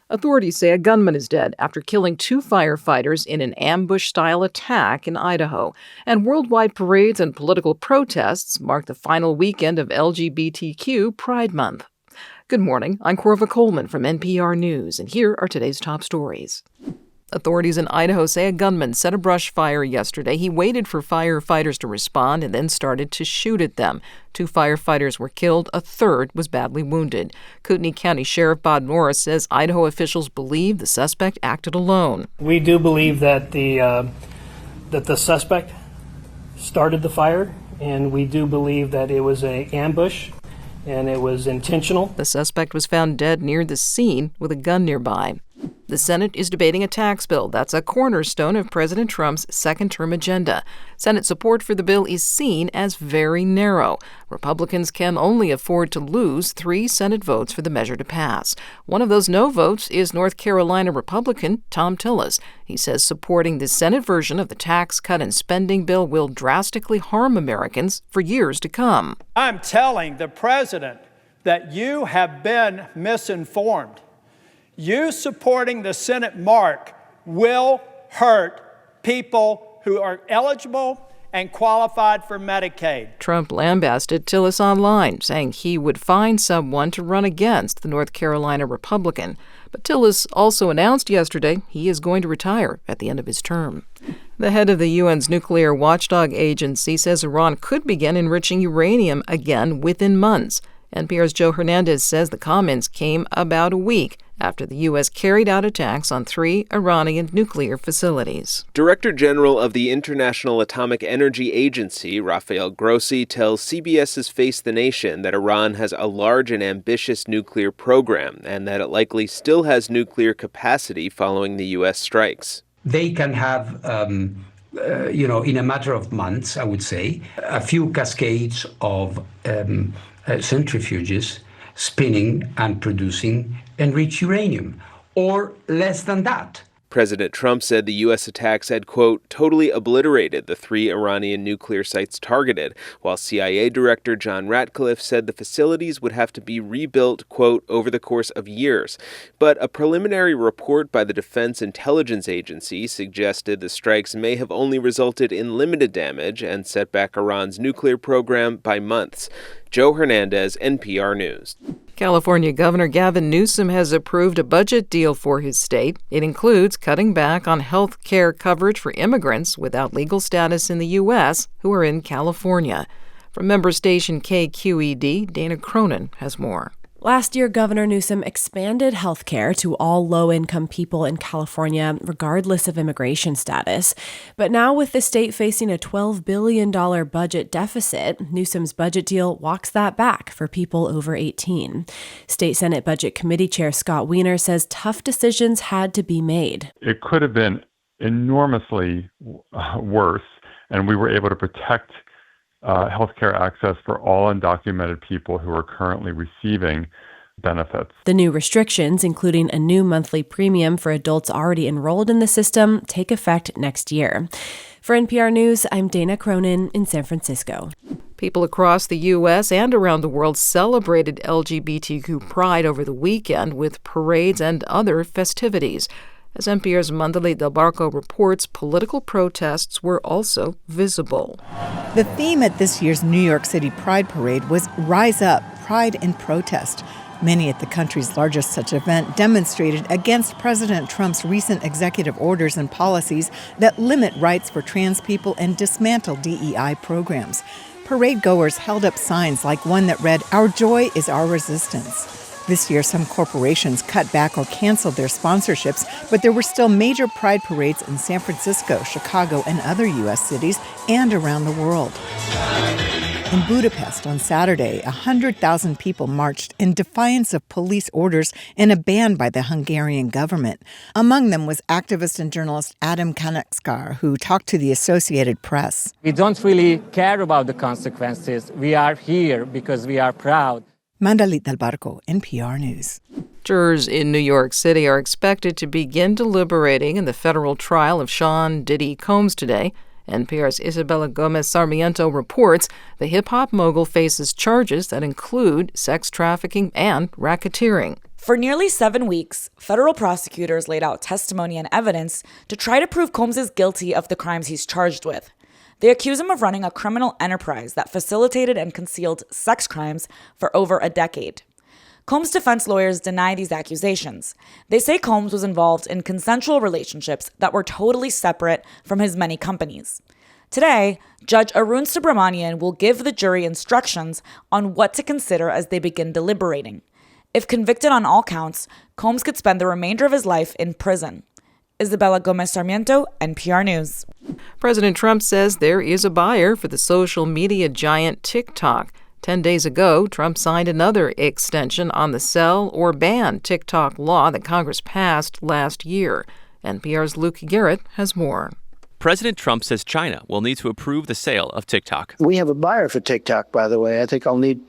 Authorities say a gunman is dead after killing 2 firefighters in an ambush-style attack in Idaho. And worldwide parades and political protests mark the final weekend of LGBTQ Pride Month. Good morning, I'm Corva Coleman from NPR News, and here are today's top stories. Authorities in Idaho say a gunman set a brush fire yesterday. He waited for firefighters to respond and then started to shoot at them. 2 firefighters were killed. A third was badly wounded. Kootenai County Sheriff Bob Norris says Idaho officials believe the suspect acted alone. We do believe that the suspect started the fire, and we do believe that it was an ambush and it was intentional. The suspect was found dead near the scene with a gun nearby. The Senate is debating a tax bill that's a cornerstone of President Trump's second-term agenda. Senate support for the bill is seen as very narrow. Republicans can only afford to lose 3 Senate votes for the measure to pass. One of those no votes is North Carolina Republican Thom Tillis. He says supporting the Senate version of the tax cut and spending bill will drastically harm Americans for years to come. I'm telling the president that you have been misinformed. You supporting the Senate mark will hurt people who are eligible and qualified for Medicaid. Trump lambasted Tillis online, saying he would find someone to run against the North Carolina Republican. But Tillis also announced yesterday he is going to retire at the end of his term. The head of the UN's nuclear watchdog agency says Iran could begin enriching uranium again within months. NPR's Joe Hernandez says the comments came about a week after the U.S. carried out attacks on 3 Iranian nuclear facilities. Director General of the International Atomic Energy Agency, Rafael Grossi, tells CBS's Face the Nation that Iran has a large and ambitious nuclear program and that it likely still has nuclear capacity following the U.S. strikes. They can have, in a matter of months, I would say, a few cascades of centrifuges spinning and producing enriched uranium, or less than that. President Trump said the U.S. attacks had, quote, totally obliterated the 3 Iranian nuclear sites targeted, while CIA Director John Ratcliffe said the facilities would have to be rebuilt, quote, over the course of years. But a preliminary report by the Defense Intelligence Agency suggested the strikes may have only resulted in limited damage and set back Iran's nuclear program by months. Joe Hernandez, NPR News. California Governor Gavin Newsom has approved a budget deal for his state. It includes cutting back on health care coverage for immigrants without legal status in the U.S. who are in California. From member station KQED, Dana Cronin has more. Last year, Governor Newsom expanded health care to all low-income people in California, regardless of immigration status. But now, with the state facing a $12 billion budget deficit, Newsom's budget deal walks that back for people over 18. State Senate Budget Committee Chair Scott Wiener says tough decisions had to be made. It could have been enormously worse, and we were able to protect healthcare access for all undocumented people who are currently receiving benefits. The new restrictions, including a new monthly premium for adults already enrolled in the system, take effect next year. For NPR News, I'm Dana Cronin in San Francisco. People across the U.S. and around the world celebrated LGBTQ Pride over the weekend with parades and other festivities. As NPR's Mandali Del Barco reports, political protests were also visible. The theme at this year's New York City Pride Parade was Rise Up, Pride and Protest. Many at the country's largest such event demonstrated against President Trump's recent executive orders and policies that limit rights for trans people and dismantle DEI programs. Parade goers held up signs like one that read, "Our joy is our resistance." This year, some corporations cut back or canceled their sponsorships, but there were still major pride parades in San Francisco, Chicago, and other U.S. cities and around the world. In Budapest on Saturday, 100,000 people marched in defiance of police orders and a ban by the Hungarian government. Among them was activist and journalist Adam Kanakskar, who talked to the Associated Press. We don't really care about the consequences. We are here because we are proud. Mandalit Del Barco, NPR News. Jurors in New York City are expected to begin deliberating in the federal trial of Sean Diddy Combs today. NPR's Isabella Gomez Sarmiento reports the hip-hop mogul faces charges that include sex trafficking and racketeering. For nearly 7 weeks, federal prosecutors laid out testimony and evidence to try to prove Combs is guilty of the crimes he's charged with. They accuse him of running a criminal enterprise that facilitated and concealed sex crimes for over a decade. Combs' defense lawyers deny these accusations. They say Combs was involved in consensual relationships that were totally separate from his many companies. Today, Judge Arun Subramanian will give the jury instructions on what to consider as they begin deliberating. If convicted on all counts, Combs could spend the remainder of his life in prison. Isabella Gomez Sarmiento, NPR News. President Trump says there is a buyer for the social media giant TikTok. 10 days ago, Trump signed another extension on the sell or ban TikTok law that Congress passed last year. NPR's Luke Garrett has more. President Trump says China will need to approve the sale of TikTok. We have a buyer for TikTok, by the way. I think I'll need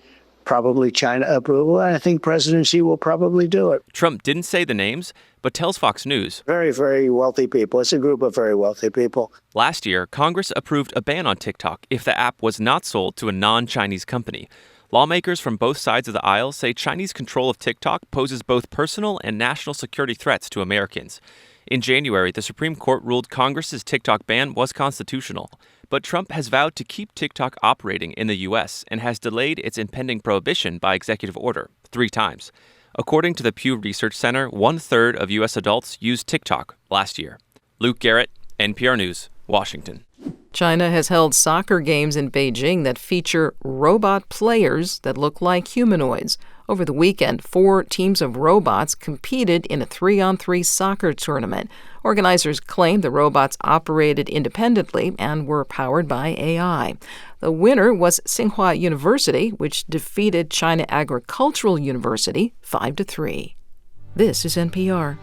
probably China approval, and I think President Xi will probably do it. Trump didn't say the names, but tells Fox News. Very, very wealthy people. It's a group of very wealthy people. Last year, Congress approved a ban on TikTok if the app was not sold to a non-Chinese company. Lawmakers from both sides of the aisle say Chinese control of TikTok poses both personal and national security threats to Americans. In January, the Supreme Court ruled Congress's TikTok ban was constitutional. But Trump has vowed to keep TikTok operating in the U.S. and has delayed its impending prohibition by executive order 3 times. According to the Pew Research Center, 1/3 of U.S. adults used TikTok last year. Luke Garrett, NPR News, Washington. China has held soccer games in Beijing that feature robot players that look like humanoids. Over the weekend, 4 teams of robots competed in a 3-on-3 soccer tournament. Organizers claim the robots operated independently and were powered by AI. The winner was Tsinghua University, which defeated China Agricultural University 5-3. This is NPR.